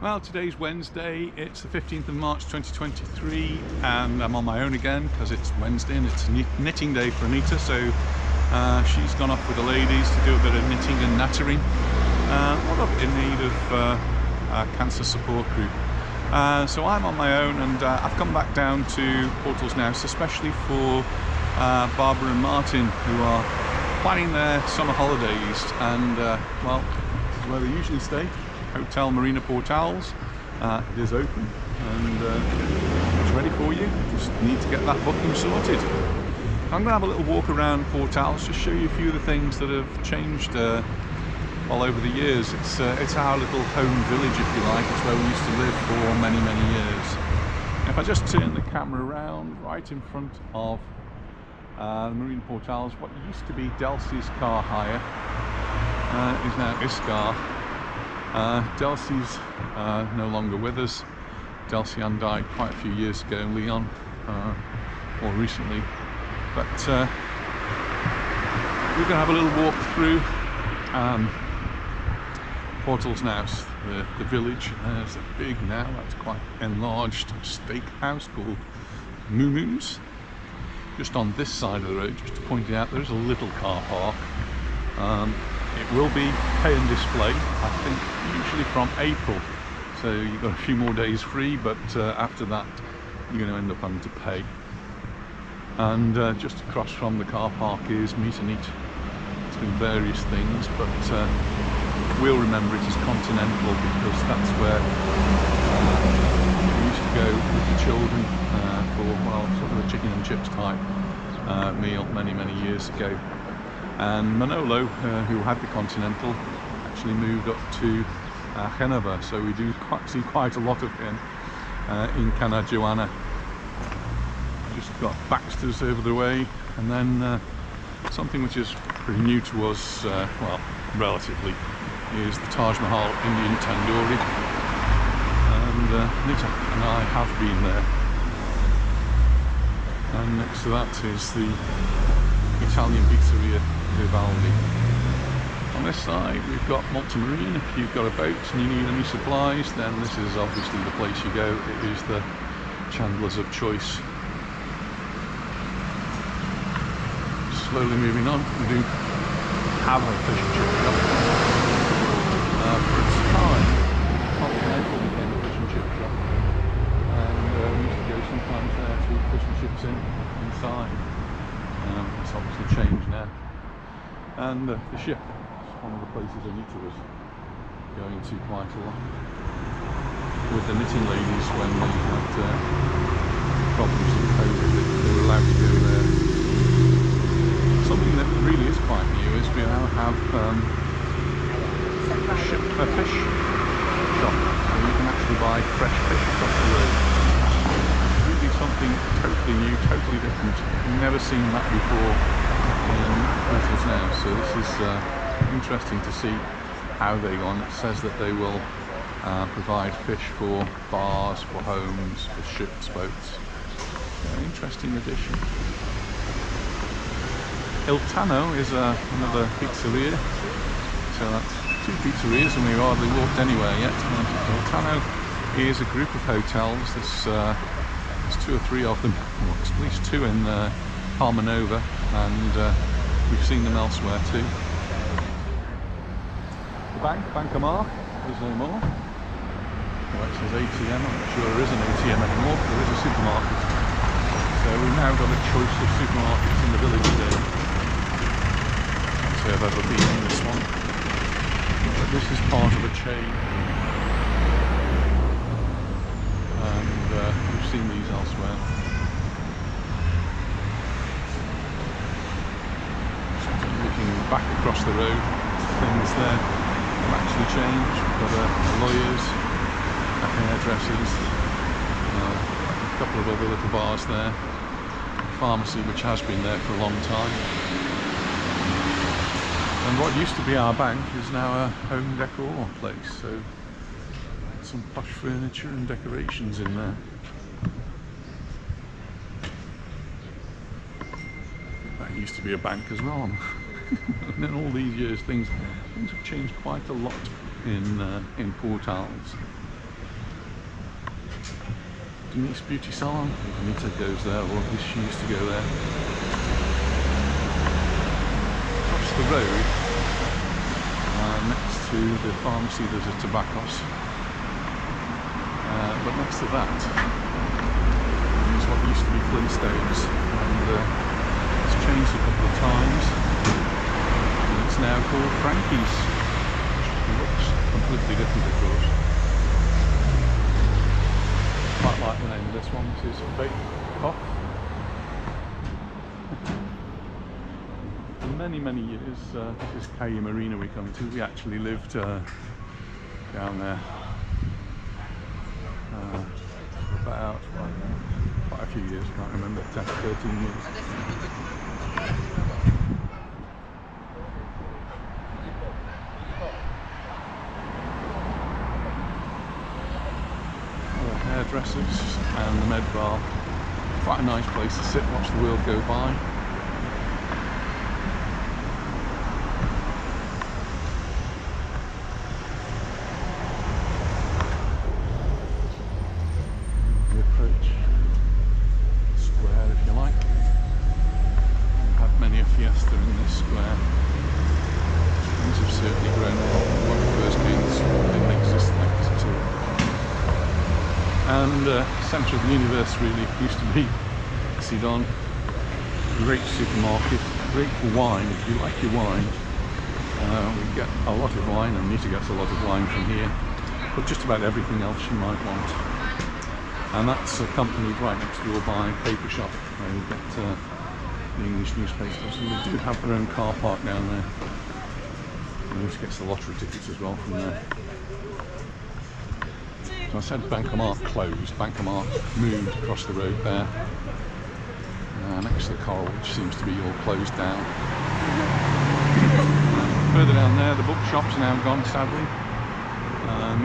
Well, today's Wednesday, it's the 15th of March 2023, and I'm on my own again because it's Wednesday and it's knitting day for Anita, so she's gone off with the ladies to do a bit of knitting and nattering. We're in need of a cancer support group. So I'm on my own, and I've come back down to Puerto's Nous, especially for Barbara and Martin, who are planning their summer holidays, and well, this is where they usually stay. Hotel Marina Portals. It is open and it's ready for you. Just need to get that booking sorted. I'm going to have a little walk around Portals, just show you a few of the things that have changed all over the years. It's our little home village, if you like. It's where we used to live for many years. If I just turn the camera around right in front of the Marina Portals, what used to be Delsey's car hire is now Iscar. Delsey's no longer with us. Delsey Ann died quite a few years ago, Leon, more recently. But we're going to have a little walk through Puerto's Nous, the village. There's a big, now that's quite enlarged steakhouse called Nous. Just on this side of the road, just to point it out, there's a little car park. It will be pay and display, I think, usually from April. So you've got a few more days free, but after that you're going to end up having to pay. And just across from the car park is Meet and Eat. It's been various things, but we'll remember it as Continental because that's where we used to go with the children for, well, sort of a chicken and chips type meal many years ago. And Manolo, who had the Continental, actually moved up to Geneva, so we do see quite a lot of him in Cana Joana. Just got Baxter's over the way, and then something which is pretty new to us, well, relatively, is the Taj Mahal Indian Tandoori, and Nita and I have been there. And next to that is the Italian pizzeria Vivaldi. On this side we've got Multimarine. If you've got a boat and you need any supplies, then this is obviously the place you go. It is the chandlers of choice. Slowly moving on, we do have a fish and chip shop. For its time, Continental became a fish and chip shop, and we used to go sometimes there to eat fish and chips inside. It's obviously changed now. And the ship is one of the places Anita was going to quite a lot with the knitting ladies when they had problems with COVID. They were allowed to go there. Something that really is quite new is we now have a fish shop, so you can actually buy fresh fish across the road. Something totally new, totally different. Never seen that before in Puerto's Nous. So this is interesting to see how they go on. It says that they will provide fish for bars, for homes, for ships, boats. Interesting addition. Il Tano is another pizzeria. So that's two pizzerias, and we've hardly walked anywhere yet. Il Tano is a group of hotels. There's two or three of them, or at least two in Palma, and we've seen them elsewhere too. The Bank of Mar is no more. Well, it says ATM. I'm not sure there is an ATM anymore, but there is a supermarket. So we've now got a choice of supermarkets in the village today. Can't say I've ever been in this one, but this is part of a chain. We've seen these elsewhere. Looking back across the road, things there have actually changed. We've got lawyers, hairdressers, a couple of other little bars there, a pharmacy which has been there for a long time. And what used to be our bank is now a home decor place, so some posh furniture and decorations in there. That used to be a bank as well. And in all these years things have changed quite a lot in Portals. Denise Beauty Salon. Anita goes there, or at least she used to go there. Across the road, next to the pharmacy, there's a tobaccos. But next to that is what used to be Flintstones, and it's changed a couple of times. And it's now called Frankie's. It looks completely different, of course. Quite like the name of this one. This is Bake Off. For many years, this is Calle Marina we come to. We actually lived down there for about quite a few years. I can't remember, 10 to 13 years. Hairdressers and the med bar. Quite a nice place to sit, watch the world go by. We approach the square, if you like. We've had many a fiesta in this square. Things have certainly grown a lot. When we first came, this didn't exist like this at all. And the centre of the universe really used to be Sidon. Great supermarket, great for wine. If you like your wine, we get a lot of wine, and Anita gets a lot of wine from here, but just about everything else you might want. And that's accompanied right next door by a paper shop where you get the English newspapers, and they do have their own car park down there. Anita gets the lottery tickets as well from there. So I said Bancomat closed. Bancomat moved across the road there, next to the Coral, which seems to be all closed down. Further down there, the bookshop's now gone, sadly.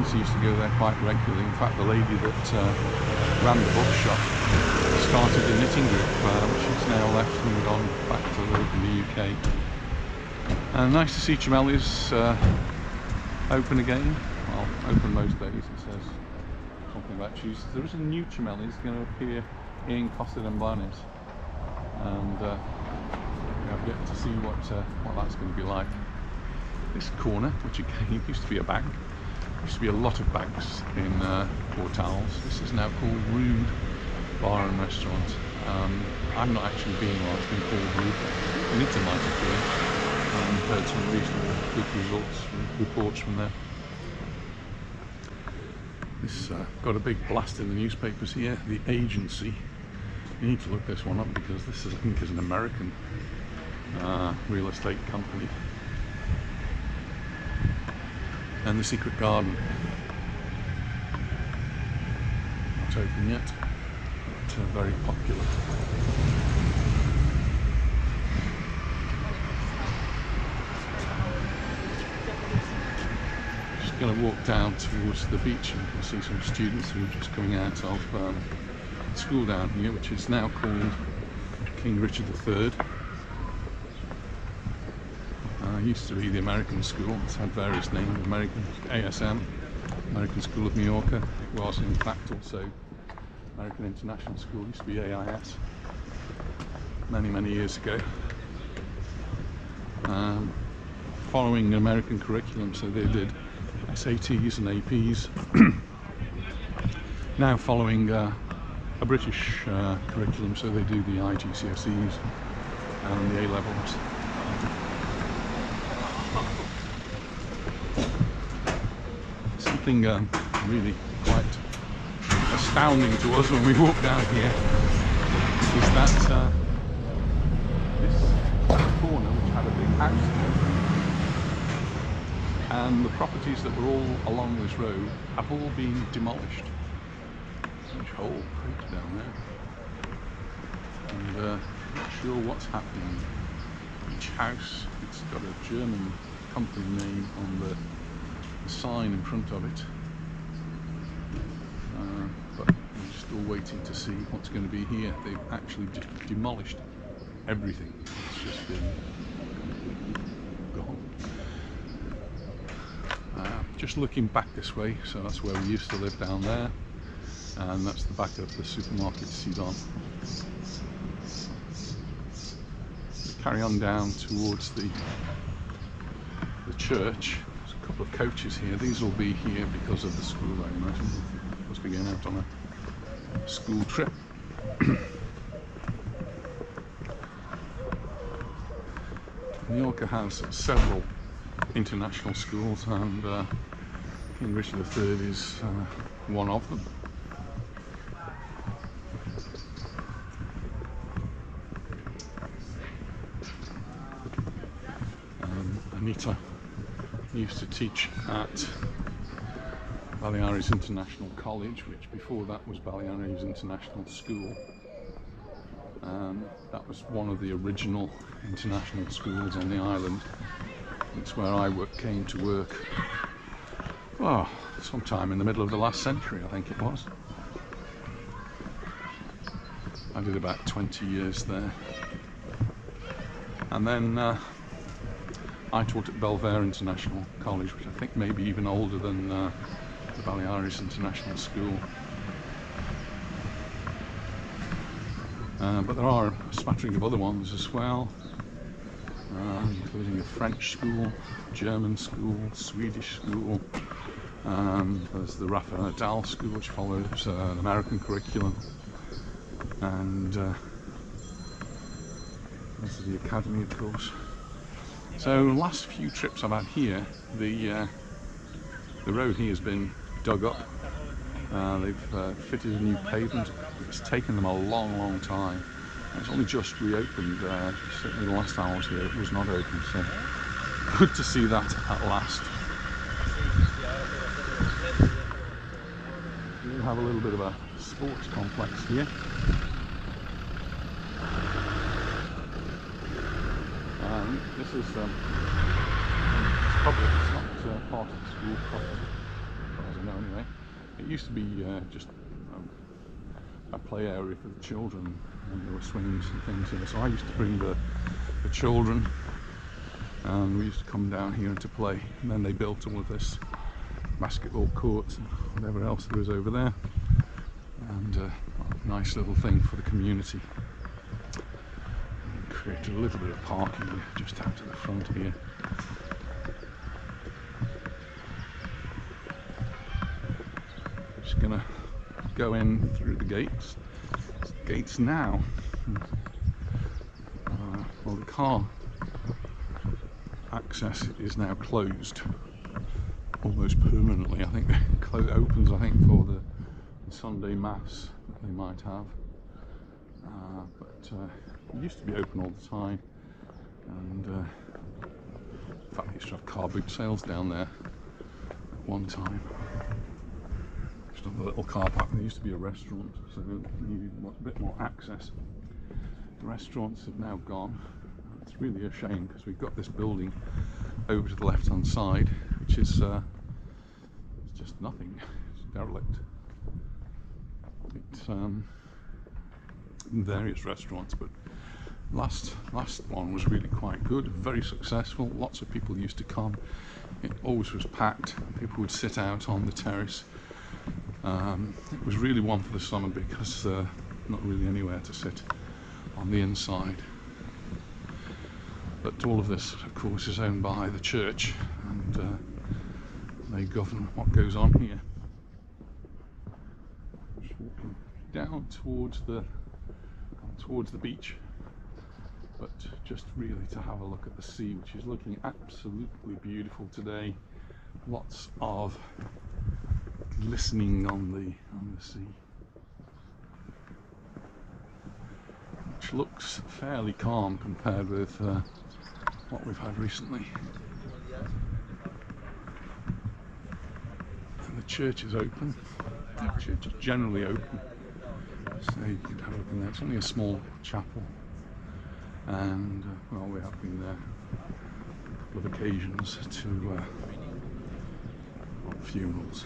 She used to go there quite regularly. In fact, the lady that ran the bookshop started a knitting group, which she's now left and gone back to live in the UK. And nice to see Chemelli's open again. Well, open most days, it says. Something about Tuesdays. There is a new Chemelli's going to appear in Costa d'Embanes, and I've yet to see what that's going to be like. This corner, which again used to be a bank, used to be a lot of banks in Portals. This is now called Rude Bar and Restaurant. I've not actually been while it's been called Rude. Anita might have been, and heard some reasonable good results from reports from there. This got a big blast in the newspapers here, the agency. You need to look this one up because this is, I think, is an American real estate company. And the Secret Garden. Not open yet, but very popular. Going to walk down towards the beach, and you can see some students who are just coming out of school down here, which is now called King Richard III. Used to be the American school. It's had various names: American ASM, American School of Mallorca. It was in fact also American International School. It used to be AIS many years ago. Following the American curriculum, so they did SATs and APs. Now following a British curriculum, so they do the IGCSEs and the A-levels. Something really quite astounding to us when we walk down here is that this corner, which had a big house, and the properties that were all along this road have all been demolished. Huge hole down there, and not sure what's happening. Each house, it's got a German company name on the sign in front of it, but we're still waiting to see what's going to be here. They've actually just demolished everything. It's just been completely gone. Just looking back this way, so that's where we used to live down there. and that's the back of the supermarket Sidon. Carry on down towards the church. There's a couple of coaches here. These will be here because of the school, I imagine. Must be going out on a school trip. Mallorca has several international schools, and King Richard III is one of them. Anita used to teach at Baleares International College, which before that was Baleares International School. That was one of the original international schools on the island. It's where I came to work, oh, sometime in the middle of the last century, I think it was. I did about 20 years there. And then I taught at Belvedere International College, which I think may be even older than the Baleares International School. But there are a smattering of other ones as well, including a French school, German school, Swedish school. There's the Rafa Nadal School, which follows an American curriculum, and this is the academy, of course. So last few trips I've had here, the road here has been dug up. They've fitted a new pavement. It's taken them a long time. It's only just reopened. Certainly the last time I was here it was not open, so good to see that at last. We have a little bit of a sports complex here. This is public, it's not part of the school property, as far as I know anyway. It used to be just a play area for the children, and there were swings and things here, so I used to bring the children, and we used to come down here to play. And then they built all of this basketball courts and whatever else there is over there, and a nice little thing for the community. And created a little bit of parking just out to the front here. Just gonna go in through the gates. Gates now. Well, the car access is now closed almost permanently. I think it opens, I think, for the Sunday mass that they might have, but it used to be open all the time, and in fact, I used to have car boot sales down there at one time. Just on the little car park. There used to be a restaurant, so you needed a bit more access. The restaurants have now gone. It's really a shame, because we've got this building over to the left hand side, which is it's just nothing. It's derelict. It's various restaurants, but last one was really quite good, very successful. Lots of people used to come. It always was packed. People would sit out on the terrace. It was really one for the summer, because not really anywhere to sit on the inside. But all of this, of course, is owned by the church, and they govern what goes on here. Just walking down towards the beach, but just really to have a look at the sea, which is looking absolutely beautiful today. Lots of glistening on the sea, which looks fairly calm compared with what we've had recently. And the church is open. The church is generally open, so you can have a look in there. It's only a small chapel, and well, we have been there on a couple of occasions to funerals.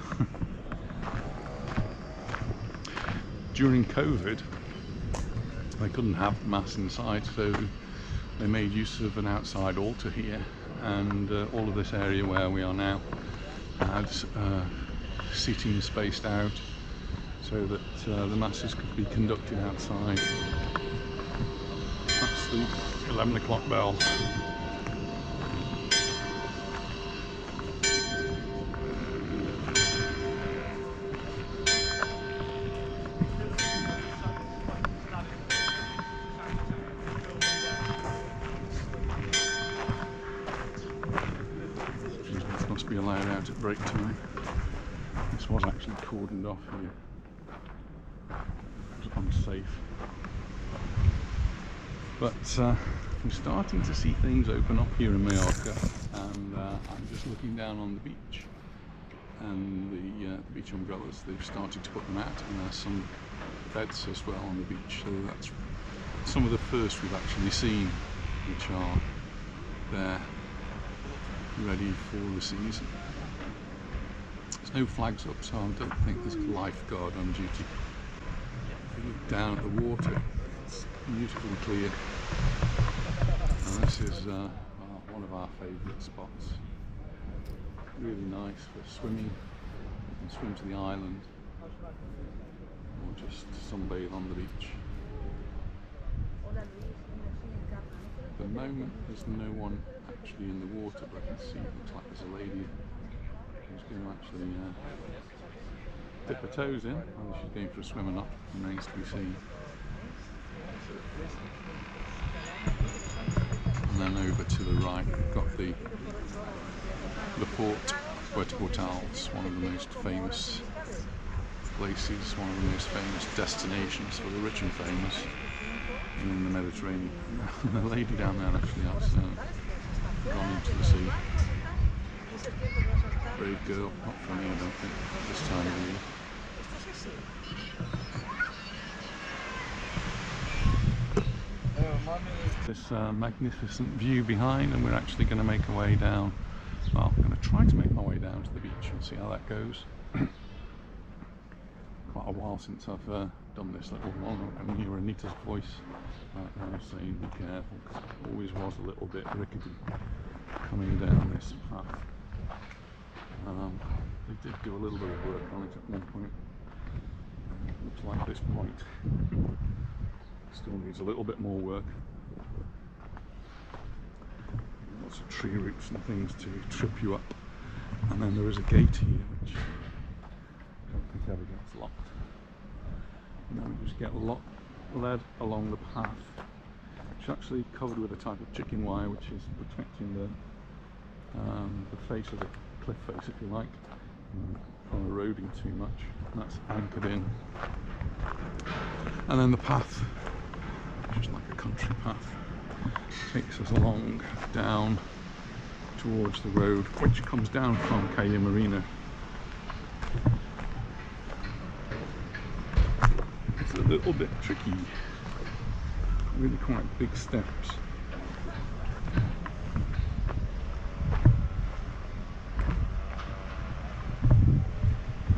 During COVID, they couldn't have the mass inside, so they made use of an outside altar here, and all of this area where we are now had seating spaced out, so that the masses could be conducted outside. That's the 11 o'clock bell. This must be allowed out at break time. This was actually cordoned off here. It was unsafe. But we're starting to see things open up here in Mallorca, and I'm just looking down on the beach, and the beach umbrellas, they've started to put them out, and there's some beds as well on the beach, so that's some of the first we've actually seen, which are there ready for the season. There's no flags up, so I don't think there's a lifeguard on duty. If you look down at the water, it's beautifully clear, and this is one of our favourite spots. Really nice for swimming. You can swim to the island or just sunbathe on the beach. At the moment there's no one actually in the water, but I can see it looks like there's a lady who's going to actually dip her toes in. Whether she's going for a swim or not remains to be seen. And then over to the right we've got the Puerto, one of the most famous places, one of the most famous destinations for the rich and famous in the Mediterranean. The lady down there actually has gone into the sea. Brave girl, not funny I don't think, this time of year. This magnificent view behind, and we're actually going to make our way down. Well, I'm going to try to make my way down to the beach and see how that goes. Quite a while since I've done this little one. I can hear Anita's voice right now saying be careful, because it always was a little bit rickety coming down this path. They did do a little bit of work on it at one point. Looks like this point still needs a little bit more work. Lots of tree roots and things to trip you up, and then there is a gate here which I don't think ever gets locked, and then we just get led along the path, which is actually covered with a type of chicken wire which is protecting the face of the cliff face, if you like, from eroding too much. And that's anchored in, and then the path, just like a country path, takes us along down towards the road which comes down from Calle Marina. It's a little bit tricky, really quite big steps.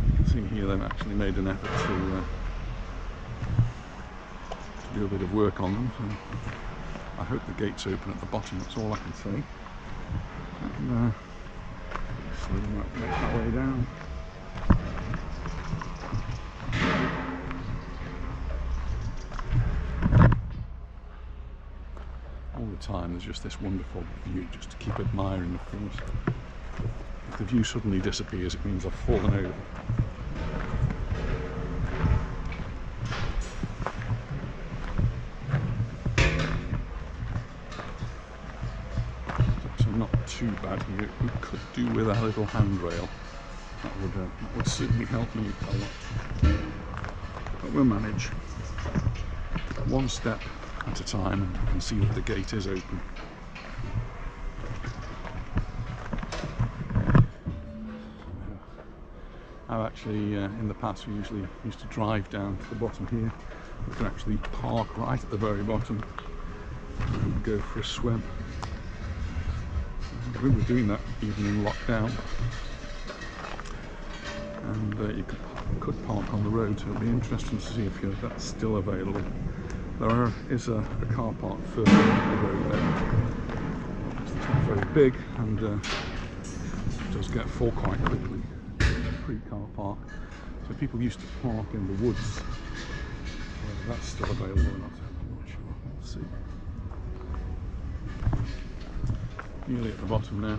You can see here they've actually made an effort to do a bit of work on them. So I hope the gate's open at the bottom, that's all I can say. And slowly make my way down. All the time there's just this wonderful view just to keep admiring, of course. If the view suddenly disappears, it means I've fallen over. Too bad here. We could do with a little handrail. That would certainly help me a lot. But we'll manage one step at a time, and you can see that the gate is open. I've actually, in the past, we usually used to drive down to the bottom here. We can actually park right at the very bottom and go for a swim. We were doing that even in lockdown, and you could park on the road, so it'll be interesting to see if that's still available. There is a car park further down the road there. It's not very big, and it does get full quite quickly. It's a free car park, so So people used to park in the woods. Whether that's still available or not, I'm not sure. We'll see. Nearly at the bottom now.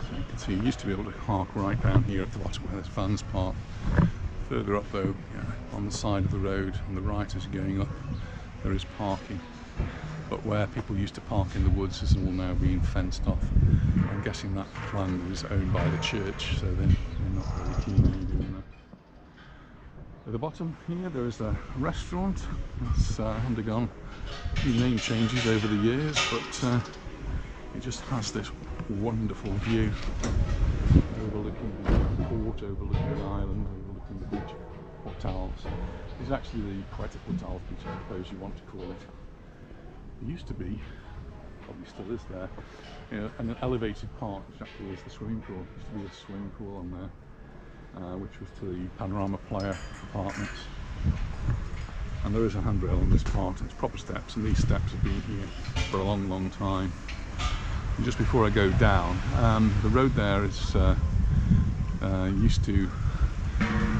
So you can see you used to be able to park right down here at the bottom where there's vans parked. Further up though, on the side of the road on the right as you're going up, there is parking. But where people used to park in the woods is all now being fenced off. I'm guessing that land is owned by the church, so they're not very keen on doing that. At the bottom here there is a restaurant that's undergone a few name changes over the years, but it just has this wonderful view overlooking the port, overlooking the island, overlooking the beach. Portals. This is actually the Puerto Portals beach, I suppose you want to call it. It used to be, probably still is there, an elevated part, which actually is the swimming pool. There used to be a swimming pool on there, which was to the Panorama Playa apartments. And there is a handrail on this part, it's proper steps, and these steps have been here for a long, long time. And just before I go down, the road there is used to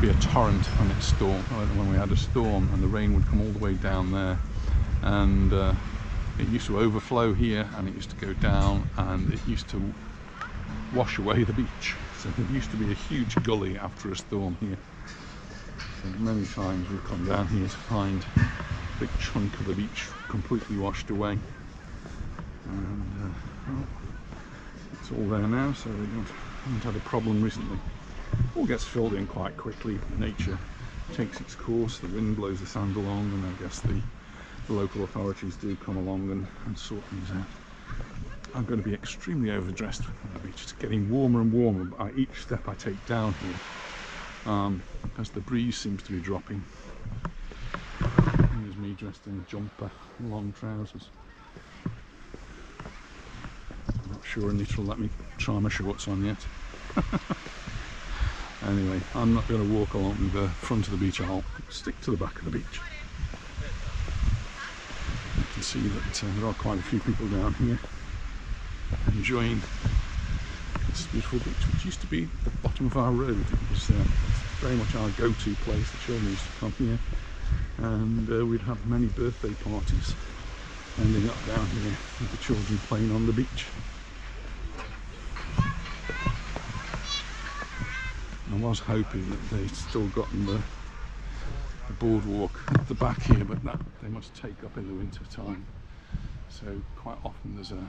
be a torrent when it stormed, when we had a storm, and the rain would come all the way down there, and it used to overflow here, and it used to go down, and it used to wash away the beach. So there used to be a huge gully after a storm here. So many times we've come down here to find a big chunk of the beach completely washed away, and well, it's all there now, so we haven't had a problem recently. All gets filled in quite quickly. Nature takes its course, the wind blows the sand along, and I guess the local authorities do come along and sort things out. I'm going to be extremely overdressed on the beach. It's getting warmer and warmer by each step I take down here, as the breeze seems to be dropping. Here's me dressed in a jumper and long trousers. I'm not sure Anita will let me try my shorts on yet. Anyway, I'm not going to walk along the front of the beach, I'll stick to the back of the beach. You can see that there are quite a few people down here enjoying this beautiful beach, which used to be the bottom of our road. It was very much our go-to place. The children used to come here, and we'd have many birthday parties ending up down here with the children playing on the beach. I was hoping that they'd still gotten the boardwalk at the back here, but that they must take up in the winter time. So quite often there's a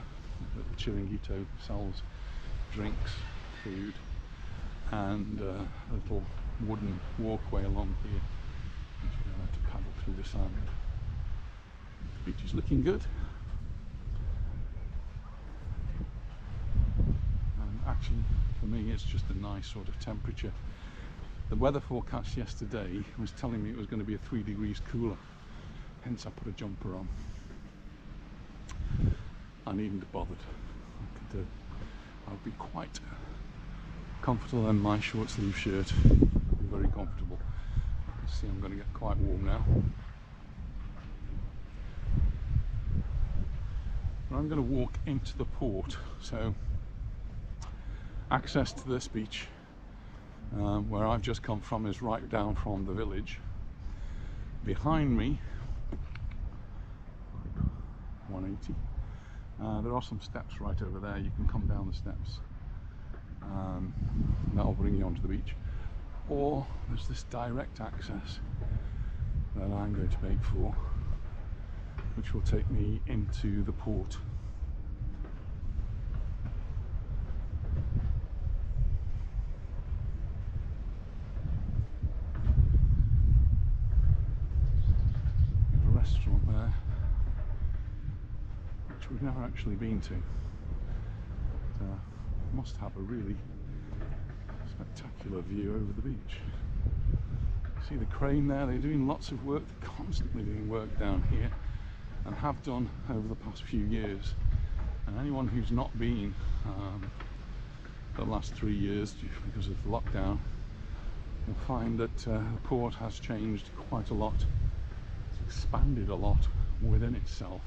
chiringuito sells drinks, food, and a little wooden walkway along here, which we're going to have to paddle through the sand. The beach is looking good. Actually, for me, it's just a nice sort of temperature. The weather forecast yesterday was telling me it was going to be 3 degrees cooler, hence I put a jumper on. I needn't have bothered. I would be quite comfortable in my short sleeve shirt. Be very comfortable. You can see I'm going to get quite warm now. But I'm going to walk into the port. So access to this beach, where I've just come from, is right down from the village. Behind me, 180, there are some steps right over there. You can come down the steps, that'll bring you onto the beach. Or there's this direct access that I'm going to make for, which will take me into the port. Restaurant there, which we've never actually been to. It must have a really spectacular view over the beach. See the crane there, they're doing lots of work, they're constantly doing work down here, and have done over the past few years. And anyone who's not been for the last 3 years because of the lockdown will find that the port has changed quite a lot. expanded a lot within itself.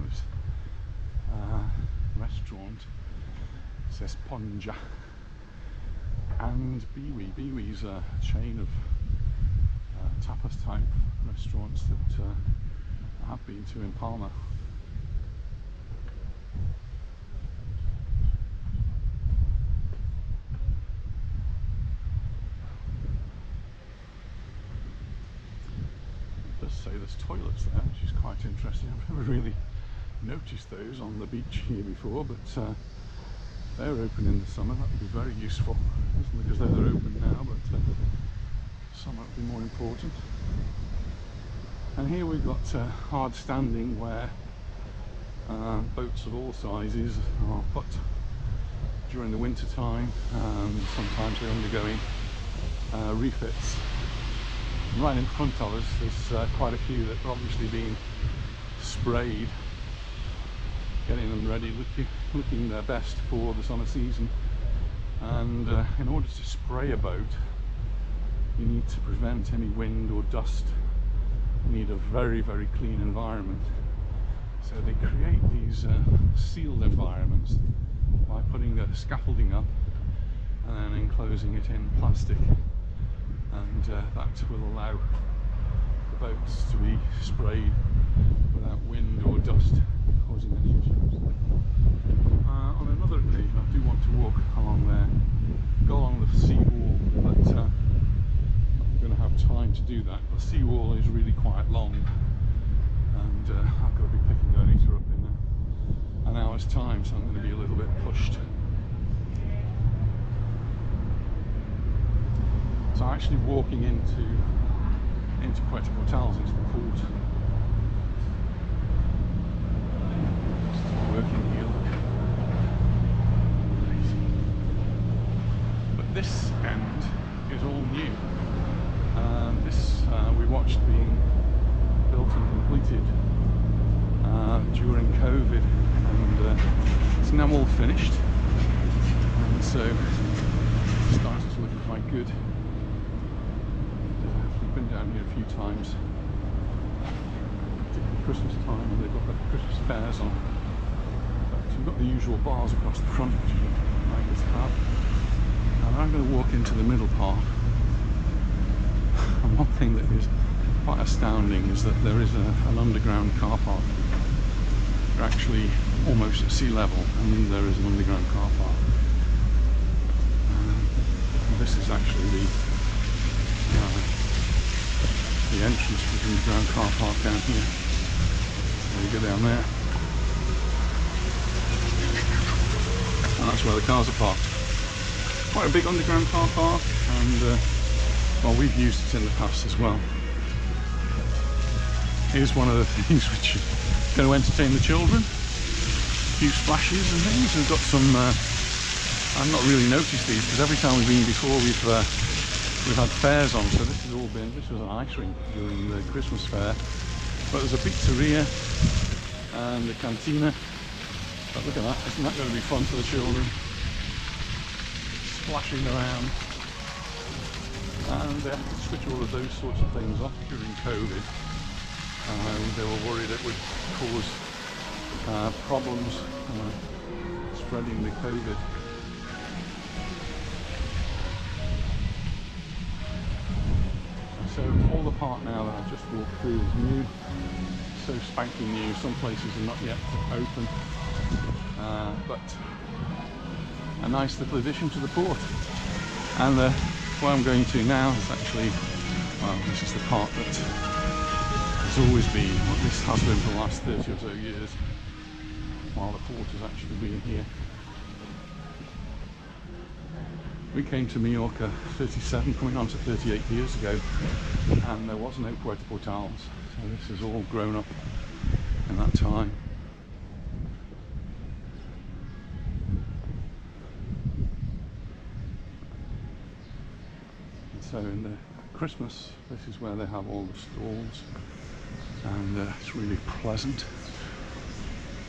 This restaurant says Ponja and Biwi. Biwi's a chain of tapas type restaurants that I have been to in Palma. It does say there's toilets there, which is quite interesting. I've never really noticed those on the beach here before, but they're open in the summer. That would be very useful, isn't it? Because they're open now, but summer would be more important. And here we've got hard standing, where boats of all sizes are put during the winter time, and sometimes they're undergoing refits. And right in front of us there's quite a few that are obviously being sprayed, getting them ready, looking their best for the summer season. And in order to spray a boat, you need to prevent any wind or dust. You need a very, very clean environment. So they create these sealed environments by putting the scaffolding up and then enclosing it in plastic, and that will allow the boats to be sprayed without wind or dust causing any issues. On another occasion I do want to walk along there, go along the seawall, but I'm going to have time to do that. The seawall is really quite long, and I've got to be picking Anita up in an hour's time, so I'm going to be a little bit pushed. So I'm actually walking into Puerto, into the port. Still working here, look. But this end is all new. This we watched being built and completed during COVID, and it's now all finished, and so the start is looking quite good. We've been down here a few times, particularly Christmas time, and they've got the Christmas fairs on. But you've got the usual bars across the front, which you like to have. And I'm going to walk into the middle part. And one thing that is quite astounding is that there is an underground car park. They're actually almost at sea level, and then there is an underground car park. And this is actually the entrance to the underground car park down here. There you go, down there. And that's where the cars are parked. Quite a big underground car park, and well, we've used it in the past as well. Here's one of the things which is going to entertain the children. A few splashes and things. We've got some, I've not really noticed these, because every time we've been before we've had fairs on, so this was an ice rink during the Christmas fair. But there's a pizzeria and a cantina. But look at that, isn't that going to be fun for the children? Splashing around. And they had to switch all of those sorts of things off during COVID. They were worried it would cause problems spreading the COVID. So all the part now that I've just walked through is new, so spanking new. Some places are not yet open, but a nice little addition to the port. And where I'm going to now is actually, well, this is the part that has always been, or at least has been for the last 30 or so years, while the port has actually been here. We came to Mallorca 37, coming on to 38 years ago, and there was no Puerto Portals, so this has all grown up in that time. And so in the Christmas, this is where they have all the stalls, and it's really pleasant.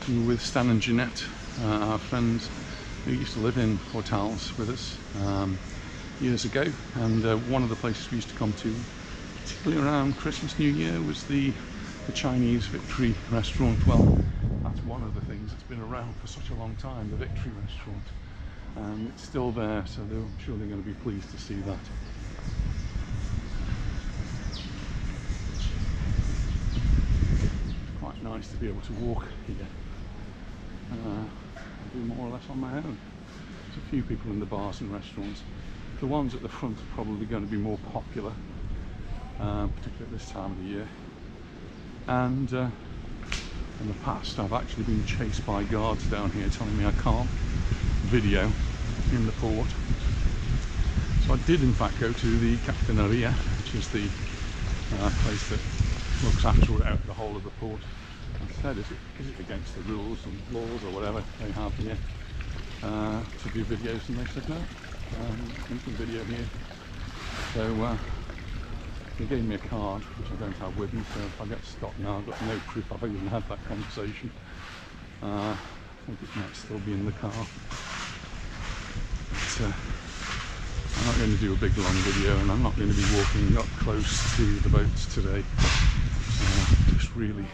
And with Stan and Jeanette, our friends who used to live in Portals with us years ago, and one of the places we used to come to particularly around Christmas, New Year, was the Chinese Victory restaurant. Well, that's one of the things that's been around for such a long time, the Victory restaurant. And it's still there, so I'm sure they're going to be pleased to see that. It's quite nice to be able to walk here and do more or less on my own. There's a few people in the bars and restaurants. The ones at the front are probably going to be more popular, particularly at this time of the year. And in the past I've actually been chased by guards down here telling me I can't video in the port. So I did in fact go to the Captaneria, which is the place that looks after the whole of the port. I said, is it against the rules and laws or whatever they have here to do videos? And they said no, you can video here. So they gave me a card, which I don't have with me, so if I get stopped now, I've got no proof I've even had that conversation. I think it might still be in the car. But, I'm not going to do a big long video, and I'm not going to be walking up close to the boats today. Just really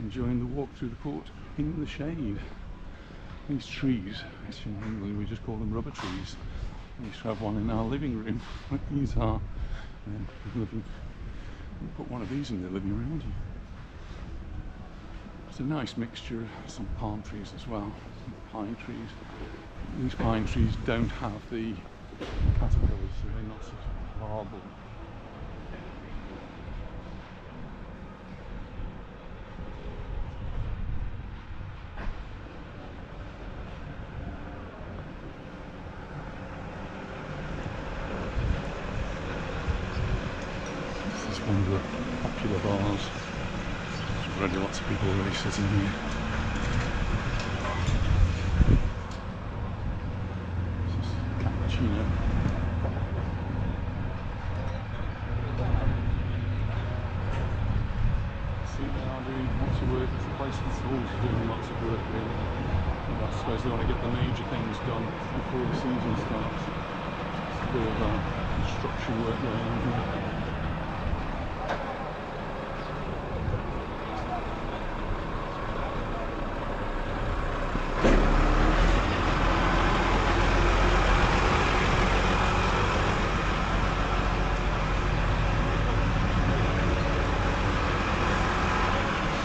enjoying the walk through the port in the shade. These trees, which in England we just call them rubber trees. We used to have one in our living room. These are living. You put one of these in the living room, wouldn't you? It's a nice mixture of some palm trees as well, some pine trees. These pine trees don't have the caterpillars, so they're not sort of horrible. This is one of the popular bars. There's already lots of people already sitting here. I suppose they want to get the major things done before the season starts. There's a bit of construction work going on here.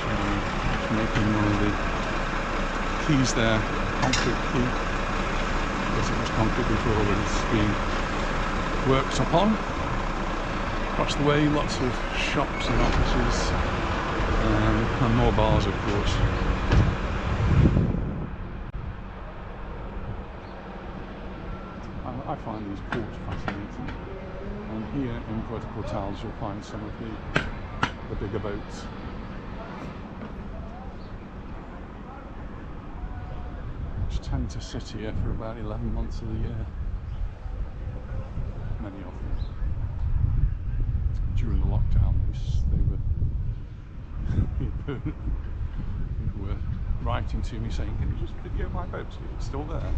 So, making one of the keys there, concrete key. I guess it was concrete before, but it's being worked upon. Across the way, lots of shops and offices, and more bars, of course. I find these ports fascinating, and here in Puerto you'll find some of the bigger boats. Tend to sit here for about 11 months of the year, many of them. During the lockdown people were writing to me saying, can you just video my boat? It's still there.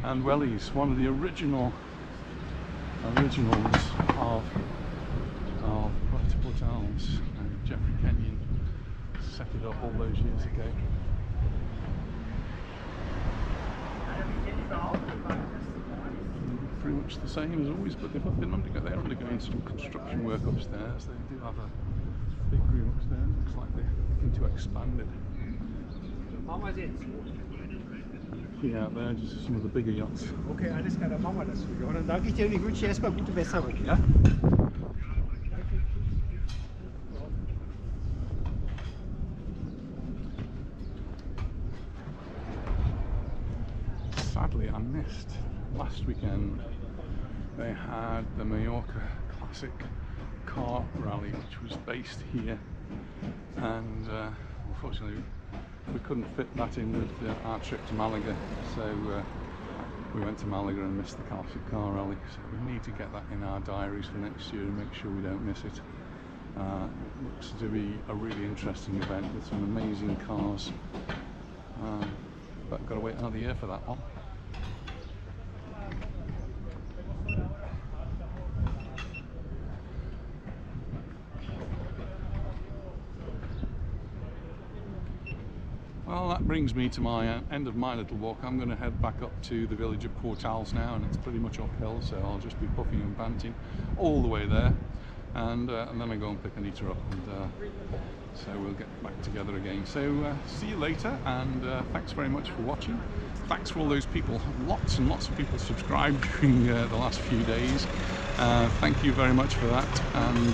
And Wellies, one of the originals of Puerto Portals, and Jeffrey Kenyon set it up all those years ago. Pretty much the same as always, but they're undergoing some construction work upstairs. They do have a big room upstairs. Looks like they're looking to expand it. Yeah, out there, just some of the bigger yachts. Okay, alles klar, dann machen wir das. Und dann danke ich dir und ich wünsche dir erstmal gute Besserung, ja? Sadly, I missed last weekend. They had the Mallorca Classic Car Rally, which was based here, and unfortunately we couldn't fit that in with our trip to Malaga, so we went to Malaga and missed the Classic Car Rally. So we need to get that in our diaries for next year and make sure we don't miss it. It looks to be a really interesting event with some amazing cars, but I've got to wait another year for that one. Well, that brings me to my end of my little walk. I'm going to head back up to the village of Puerto now, and it's pretty much uphill, so I'll just be puffing and panting all the way there, and then I go and pick Anita up, and so we'll get back together again. So see you later, and thanks very much for watching. Thanks for all those people, lots and lots of people subscribed during the last few days. Thank you very much for that, and